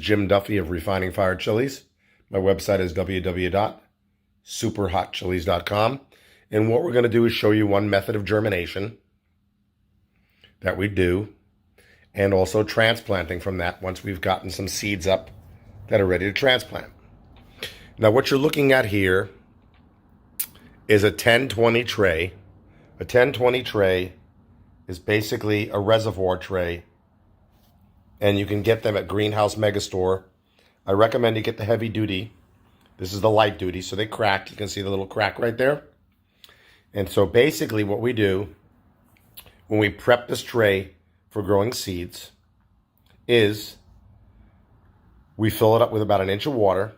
Jim Duffy of Refining Fire Chilies. My website is www.superhotchilies.com. And what we're going to do is show you one method of germination that we do, and also transplanting from that once we've gotten some seeds up that are ready to transplant. Now what you're looking at here is a 10-20 tray. A 10-20 tray is basically a reservoir tray, and you can get them at Greenhouse Megastore. I recommend you get the heavy duty. This is the light duty, so they crack. You can see the little crack right there. And so basically what we do when we prep this tray for growing seeds is we fill it up with about 1 inch of water,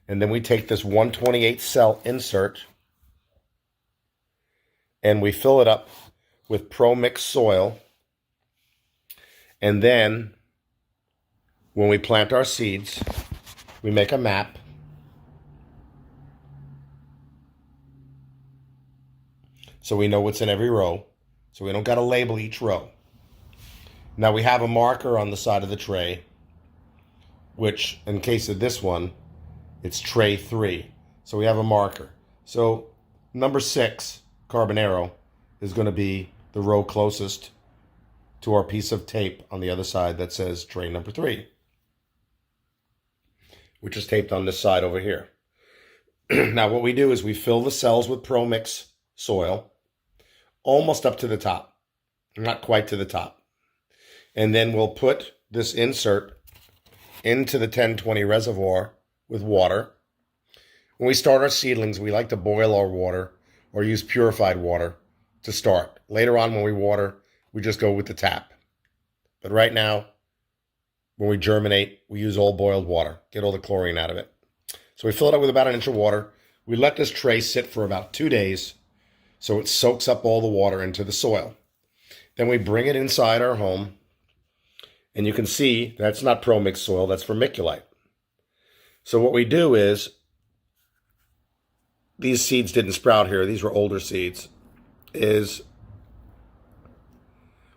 and then we take this 128 cell insert and we fill it up with pro-mix soil. And then when we plant our seeds, we make a map. So we know what's in every row. So we don't got to label each row. Now we have a marker on the side of the tray, which in case of this one, it's tray 3. So we have a marker. So number 6, Carbonero, is going to be the row closest to our piece of tape on the other side that says tray number 3, which is taped on this side over here. Now what we do is we fill the cells with pro-mix soil almost up to the top, not quite to the top. And then we'll put this insert into the 10-20 reservoir with water. When we start our seedlings, we like to boil our water or use purified water to start. Later on when we water, we just go with the tap. But right now, when we germinate, we use all boiled water, get all the chlorine out of it. So we fill it up with about 1 inch of water. We let this tray sit for about 2 days so it soaks up all the water into the soil. Then we bring it inside our home, and you can see that's not pro-mix soil, that's vermiculite. So what we do is, these seeds didn't sprout here, these were older seeds, is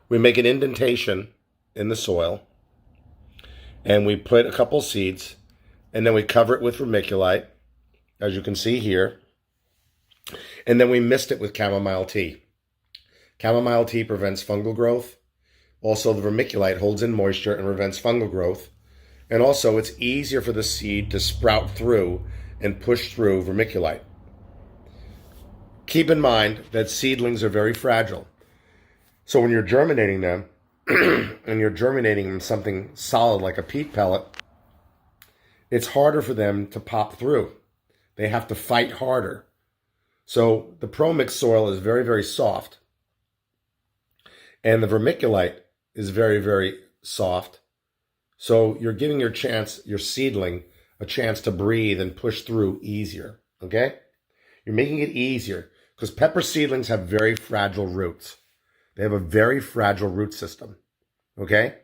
we make an indentation in the soil, and we put a couple seeds, and then we cover it with vermiculite, as you can see here, and then we mist it with chamomile tea. Chamomile tea prevents fungal growth. Also, the vermiculite holds in moisture and prevents fungal growth. And also, it's easier for the seed to sprout through and push through vermiculite. Keep in mind that seedlings are very fragile. So when you're germinating them, and you're germinating in something solid like a peat pellet, it's harder for them to pop through. They have to fight harder. So the pro-mix soil is very, very soft. And the vermiculite is very, very soft. So you're giving your seedling a chance to breathe and push through easier, okay? You're making it easier because pepper seedlings have very fragile roots. They have a very fragile root system, okay?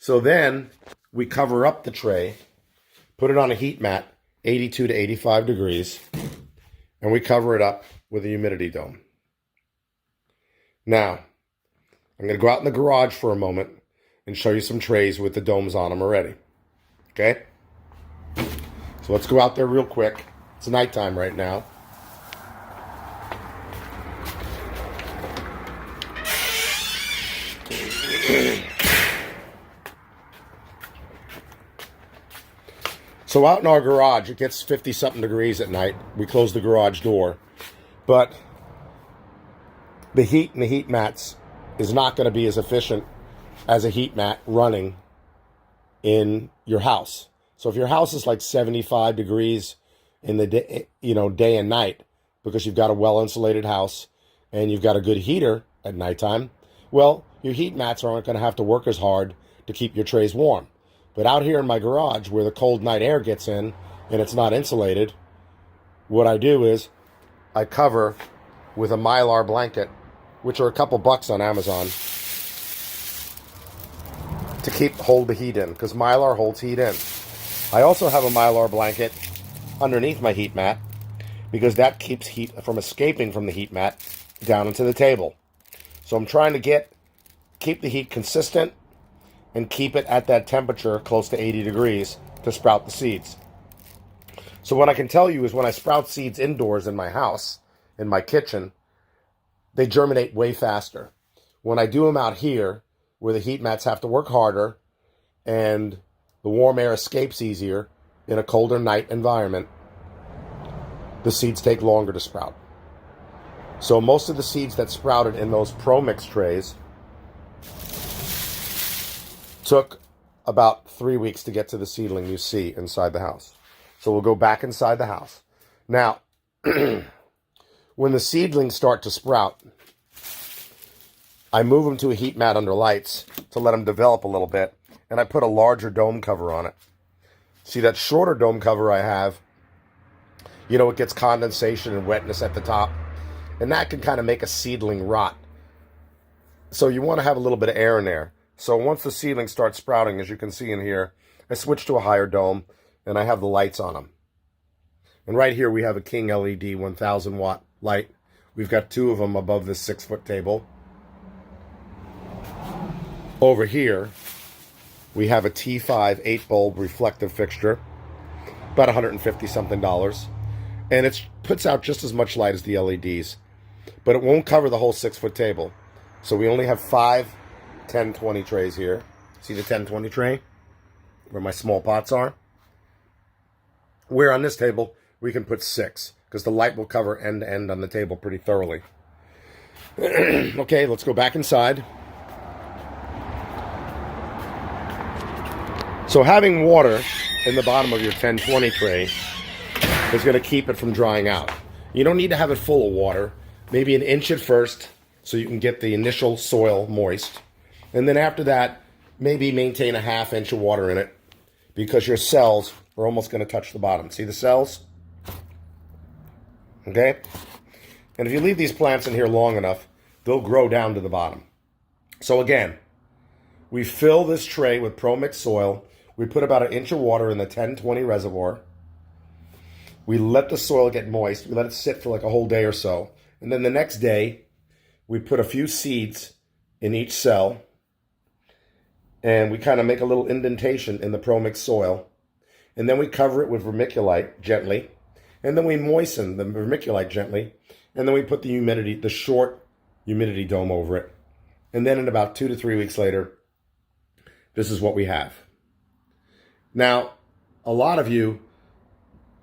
So then we cover up the tray, put it on a heat mat, 82 to 85 degrees, and we cover it up with a humidity dome. Now, I'm going to go out in the garage for a moment and show you some trays with the domes on them already. Okay? So let's go out there real quick. It's nighttime right now. So out in our garage, it gets 50-something degrees at night. We close the garage door. But the heat in the heat mats is not going to be as efficient as a heat mat running in your house. So if your house is like 75 degrees in the day, day and night, because you've got a well-insulated house and you've got a good heater at nighttime, well, your heat mats aren't going to have to work as hard to keep your trays warm. But out here in my garage where the cold night air gets in and it's not insulated, what I do is I cover with a Mylar blanket, which are a couple bucks on Amazon, to hold the heat in, because Mylar holds heat in. I also have a Mylar blanket underneath my heat mat, because that keeps heat from escaping from the heat mat down into the table. So I'm trying to keep the heat consistent and keep it at that temperature close to 80 degrees to sprout the seeds. So what I can tell you is when I sprout seeds indoors in my house, in my kitchen, they germinate way faster. When I do them out here, where the heat mats have to work harder and the warm air escapes easier in a colder night environment, the seeds take longer to sprout. So most of the seeds that sprouted in those Pro Mix trays took about 3 weeks to get to the seedling you see inside the house. So we'll go back inside the house. Now, when the seedlings start to sprout, I move them to a heat mat under lights to let them develop a little bit, and I put a larger dome cover on it. See that shorter dome cover I have, it gets condensation and wetness at the top, and that can kind of make a seedling rot. So you want to have a little bit of air in there. So once the seedlings start sprouting, as you can see in here, I switch to a higher dome, and I have the lights on them. And right here we have a King LED 1000 watt light. We've got 2 of them above this 6-foot table. Over here, we have a T5 8-bulb reflective fixture, about $150 something. And it puts out just as much light as the LEDs, but it won't cover the whole 6-foot table. So we only have 5 10-20 trays here. See the 10-20 tray where my small pots are? Where on this table, we can put 6 because the light will cover end to end on the table pretty thoroughly. Okay, let's go back inside. So having water in the bottom of your 10-20 tray is going to keep it from drying out. You don't need to have it full of water. Maybe an inch at first so you can get the initial soil moist. And then after that, maybe maintain a 1/2 inch of water in it because your cells are almost going to touch the bottom. See the cells? Okay? And if you leave these plants in here long enough, they'll grow down to the bottom. So again, we fill this tray with Pro Mix soil. We put about 1 inch of water in the 10-20 reservoir. We let the soil get moist. We let it sit for like a whole day or so. And then the next day, we put a few seeds in each cell. And we kind of make a little indentation in the Pro Mix soil. And then we cover it with vermiculite gently. And then we moisten the vermiculite gently. And then we put the short humidity dome over it. And then in about 2 to 3 weeks later, this is what we have. Now, a lot of you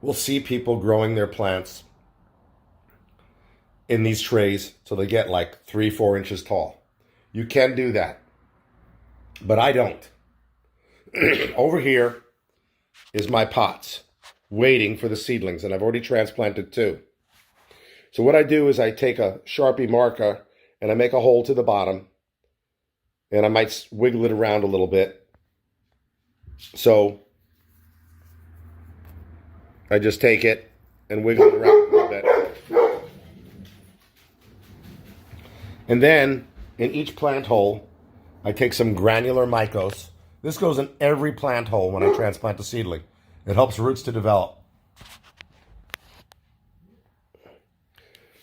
will see people growing their plants in these trays so they get like 3-4 inches tall. You can do that, but I don't. Over here is my pots waiting for the seedlings, and I've already transplanted 2. So what I do is I take a Sharpie marker and I make a hole to the bottom, and I might wiggle it around a little bit. So I just take it and wiggle it around a little bit. And then in each plant hole, I take some granular micos. This goes in every plant hole when I transplant a seedling. It helps roots to develop.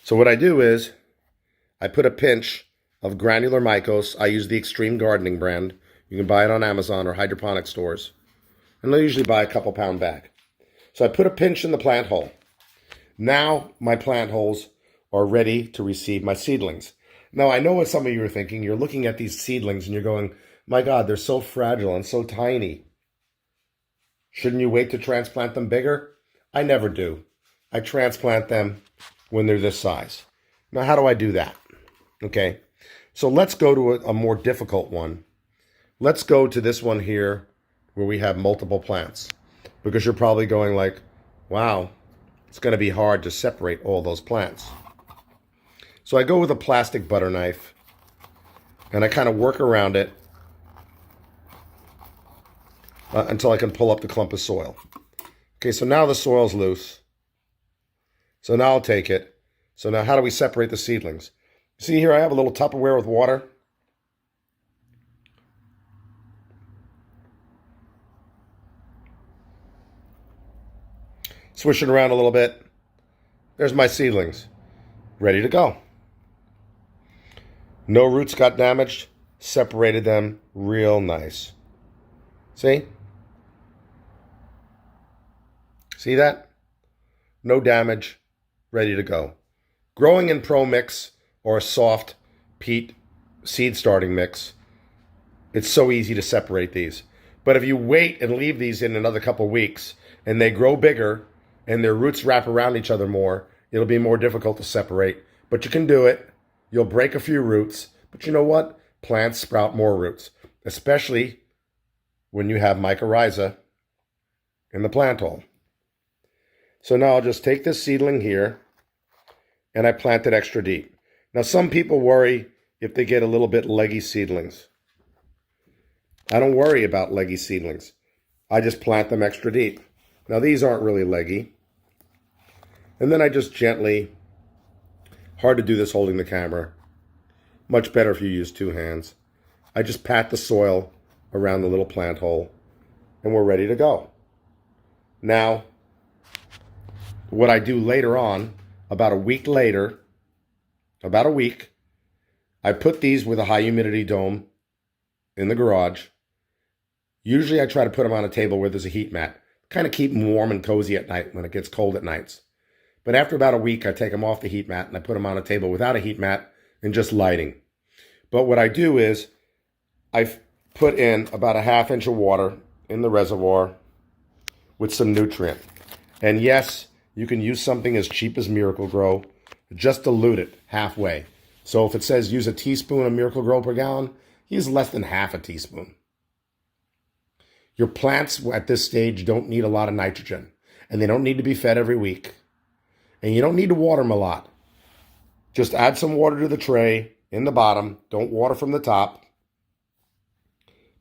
So what I do is I put a pinch of granular micos. I use the Extreme Gardening brand. You can buy it on Amazon or hydroponic stores. And I usually buy a couple pound bag. So I put a pinch in the plant hole. Now my plant holes are ready to receive my seedlings. Now I know what some of you are thinking. You're looking at these seedlings and you're going, my God, they're so fragile and so tiny. Shouldn't you wait to transplant them bigger? I never do. I transplant them when they're this size. Now how do I do that? Okay, so let's go to a more difficult one. Let's go to this one here where we have multiple plants. Because you're probably going like, wow, it's going to be hard to separate all those plants. So I go with a plastic butter knife and I kind of work around it until I can pull up the clump of soil. Okay, so now the soil's loose. So now I'll take it. So now how do we separate the seedlings? See here, I have a little Tupperware with water. Swish it around a little bit. There's my seedlings, ready to go. No roots got damaged, separated them real nice. See? See that? No damage, ready to go. Growing in Pro Mix or a soft peat seed starting mix, it's so easy to separate these. But if you wait and leave these in another couple weeks and they grow bigger and their roots wrap around each other more, it'll be more difficult to separate. But you can do it. You'll break a few roots. But you know what? Plants sprout more roots, especially when you have mycorrhiza in the plant hole. So now I'll just take this seedling here and I plant it extra deep. Now some people worry if they get a little bit leggy seedlings. I don't worry about leggy seedlings. I just plant them extra deep. Now these aren't really leggy. And then I just gently, hard to do this holding the camera, much better if you use two hands. I just pat the soil around the little plant hole and we're ready to go. Now, what I do later on, about a week later, I put these with a high humidity dome in the garage. Usually I try to put them on a table where there's a heat mat. Kind of keep them warm and cozy at night when it gets cold at nights. But after about a week, I take them off the heat mat and I put them on a table without a heat mat and just lighting. But what I do is I put in about a ½ inch of water in the reservoir with some nutrient. And yes, you can use something as cheap as Miracle-Gro. Just dilute it halfway. So if it says use a teaspoon of Miracle-Gro per gallon, use less than half a teaspoon. Your plants at this stage don't need a lot of nitrogen. And they don't need to be fed every week. And you don't need to water them a lot. Just add some water to the tray in the bottom. Don't water from the top.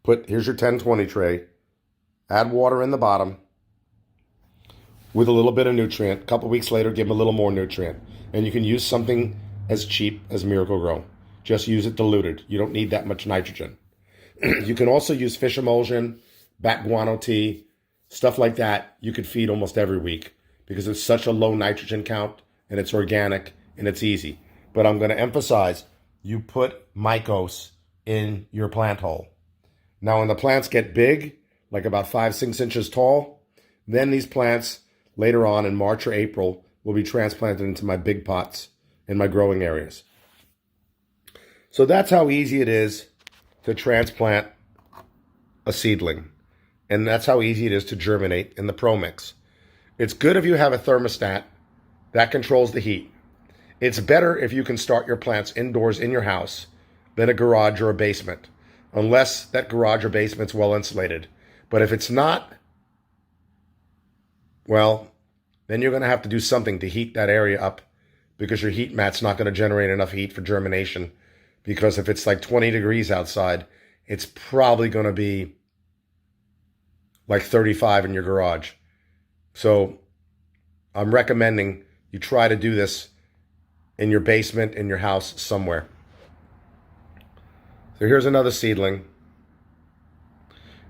Here's your 10-20 tray. Add water in the bottom with a little bit of nutrient. A couple weeks later, give them a little more nutrient. And you can use something as cheap as Miracle-Gro. Just use it diluted. You don't need that much nitrogen. You can also use fish emulsion, bat guano tea, stuff like that. You could feed almost every week because it's such a low nitrogen count and it's organic and it's easy. But I'm going to emphasize, you put mycos in your plant hole. Now when the plants get big, like about 5-6 inches tall, then these plants later on in March or April will be transplanted into my big pots in my growing areas. So that's how easy it is to transplant a seedling. And that's how easy it is to germinate in the Pro Mix. It's good if you have a thermostat that controls the heat. It's better if you can start your plants indoors in your house than a garage or a basement, unless that garage or basement's well insulated. But if it's not, well, then you're going to have to do something to heat that area up because your heat mat's not going to generate enough heat for germination. Because if it's like 20 degrees outside, it's probably going to be like 35 in your garage. So I'm recommending you try to do this in your basement, in your house, somewhere. So here's another seedling.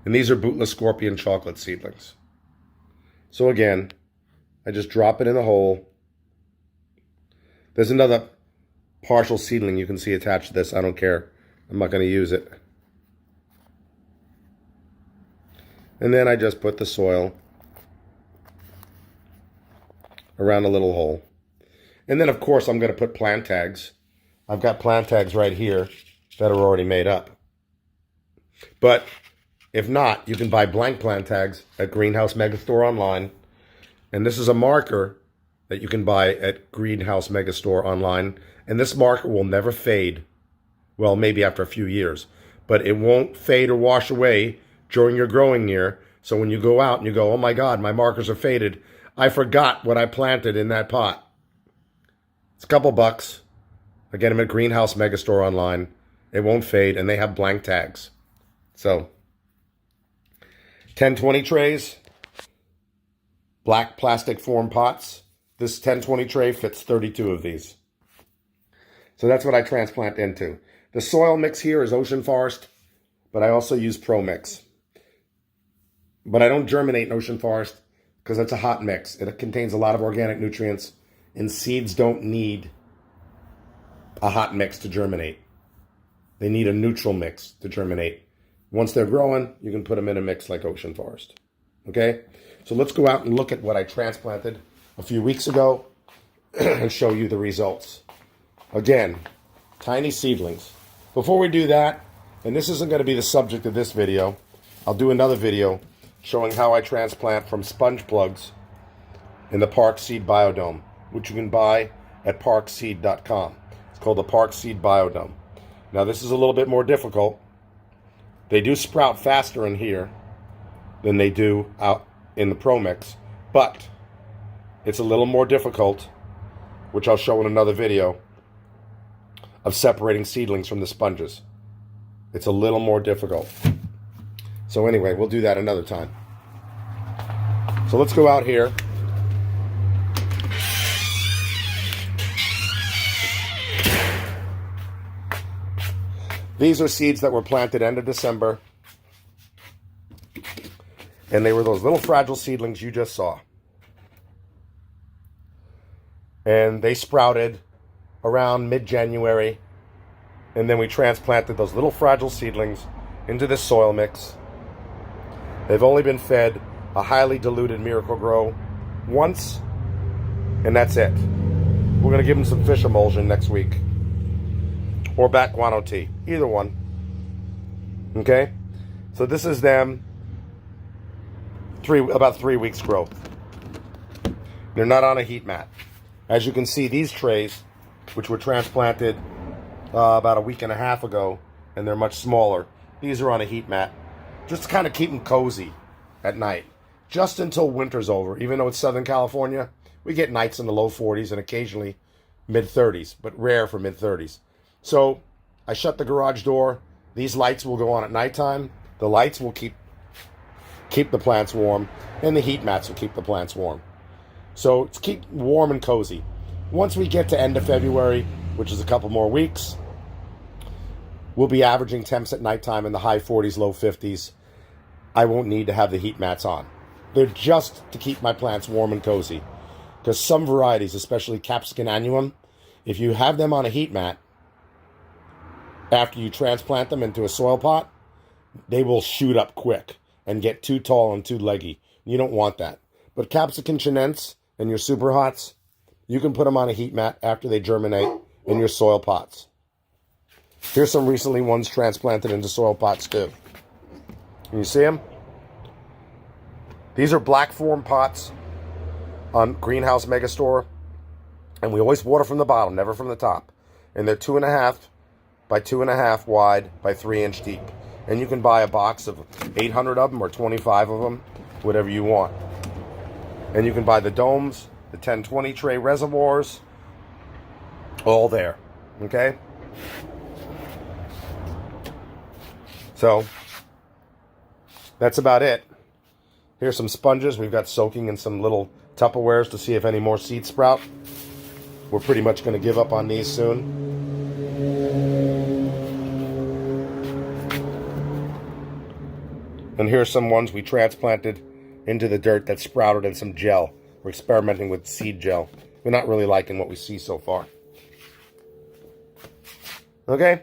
And these are bootless scorpion chocolate seedlings. So again, I just drop it in the hole. There's another partial seedling you can see attached to this. I don't care. I'm not going to use it. And then I just put the soil around a little hole. And then, of course, I'm going to put plant tags. I've got plant tags right here that are already made up. But if not, you can buy blank plant tags at Greenhouse Megastore online. And this is a marker that you can buy at Greenhouse Megastore online. And this marker will never fade. Well, maybe after a few years. But it won't fade or wash away during your growing year. So when you go out and you go, oh my God, my markers are faded. I forgot what I planted in that pot. It's a couple bucks. I get them at Greenhouse Megastore online. It won't fade, and they have blank tags. So, 10-20 trays, black plastic foam pots. This 10-20 tray fits 32 of these. So that's what I transplant into. The soil mix here is Ocean Forest, but I also use Pro Mix. But I don't germinate in Ocean Forest because it's a hot mix. It contains a lot of organic nutrients, and seeds don't need a hot mix to germinate. They need a neutral mix to germinate. Once they're growing, you can put them in a mix like Ocean Forest. Okay? So let's go out and look at what I transplanted a few weeks ago and show you the results. Again, tiny seedlings. Before we do that, and this isn't going to be the subject of this video, I'll do another video showing how I transplant from sponge plugs in the Park Seed Biodome, which you can buy at parkseed.com. It's called the Park Seed Biodome. Now this is a little bit more difficult. They do sprout faster in here than they do out in the Pro Mix, but it's a little more difficult, which I'll show in another video, of separating seedlings from the sponges. It's a little more difficult. So anyway, we'll do that another time. So let's go out here. These are seeds that were planted end of December. And they were those little fragile seedlings you just saw. And they sprouted around mid-January. And then we transplanted those little fragile seedlings into this soil mix. They've only been fed a highly diluted Miracle-Gro once. And that's it. We're going to give them some fish emulsion next week. Or bat guano tea. Either one. Okay? So this is them. About 3 weeks growth. They're not on a heat mat. As you can see, these trays, which were transplanted about a week and a half ago, and they're much smaller, these are on a heat mat. Just to kind of keep them cozy at night. Just until winter's over. Even though it's Southern California, we get nights in the low 40s and occasionally mid-30s, but rare for mid-30s. So I shut the garage door. These lights will go on at nighttime. The lights will keep the plants warm, and the heat mats will keep the plants warm. So it's keep warm and cozy. Once we get to end of February, which is a couple more weeks, we'll be averaging temps at nighttime in the high 40s, low 50s. I won't need to have the heat mats on. They're just to keep my plants warm and cozy. Because some varieties, especially Capsicum annuum, if you have them on a heat mat, after you transplant them into a soil pot, they will shoot up quick and get too tall and too leggy. You don't want that. But Capsicum chinense and your super hots, you can put them on a heat mat after they germinate in your soil pots. Here's some recently ones transplanted into soil pots too. Can you see them? These are black form pots on Greenhouse Megastore. And we always water from the bottom, never from the top. And they're 2.5 by 2.5 wide by 3 inch deep. And you can buy a box of 800 of them or 25 of them, whatever you want. And you can buy the domes, the 10-20 tray reservoirs, all there. Okay? So, that's about it. Here's some sponges. We've got soaking in some little Tupperwares to see if any more seeds sprout. We're pretty much going to give up on these soon. And here's some ones we transplanted into the dirt that sprouted in some gel. We're experimenting with seed gel. We're not really liking what we see so far. Okay?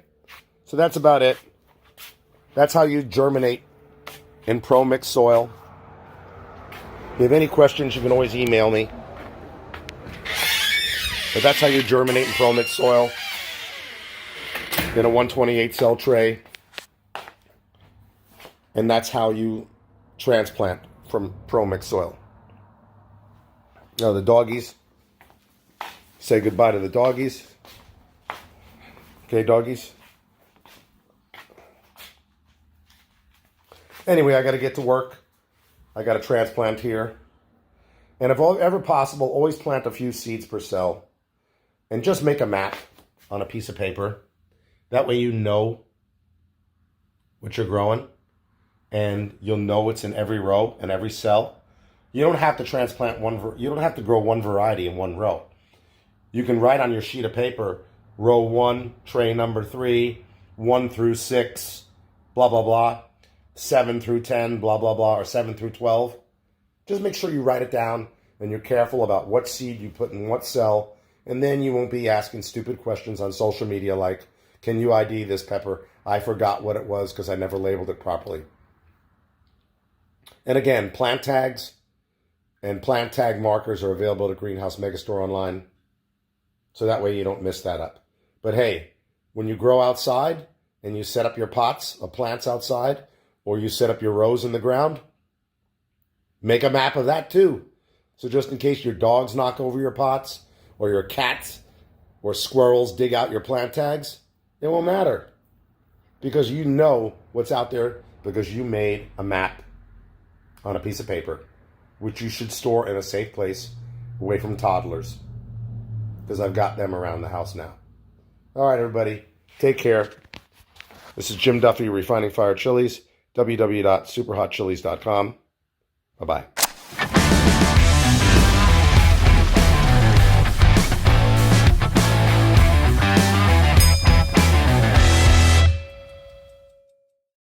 So that's about it. That's how you germinate in Pro Mix soil. If you have any questions, you can always email me. But that's how you germinate in Pro Mix soil. In a 128 cell tray. And that's how you transplant from Pro Mix soil. Now the doggies. Say goodbye to the doggies. Okay, doggies. Anyway, I got to get to work. I got to transplant here. And if ever possible, always plant a few seeds per cell. And just make a map on a piece of paper. That way you know what you're growing. And you'll know it's in every row and every cell. You don't have to transplant you don't have to grow one variety in one row. You can write on your sheet of paper, row 1, tray number 3, 1 through 6, blah, blah, blah, 7 through 10, blah, blah, blah, or 7 through 12. Just make sure you write it down and you're careful about what seed you put in what cell. And then you won't be asking stupid questions on social media like, can you ID this pepper? I forgot what it was because I never labeled it properly. And again, plant tags and plant tag markers are available at Greenhouse Megastore online. So that way you don't miss that up. But hey, when you grow outside and you set up your pots of plants outside, or you set up your rows in the ground, make a map of that too. So just in case your dogs knock over your pots, or your cats or squirrels dig out your plant tags, it won't matter. Because you know what's out there because you made a map on a piece of paper, which you should store in a safe place away from toddlers. Because I've got them around the house now. All right, everybody. Take care. This is Jim Duffy, Refining Fire Chilies, www.superhotchilies.com. Bye-bye.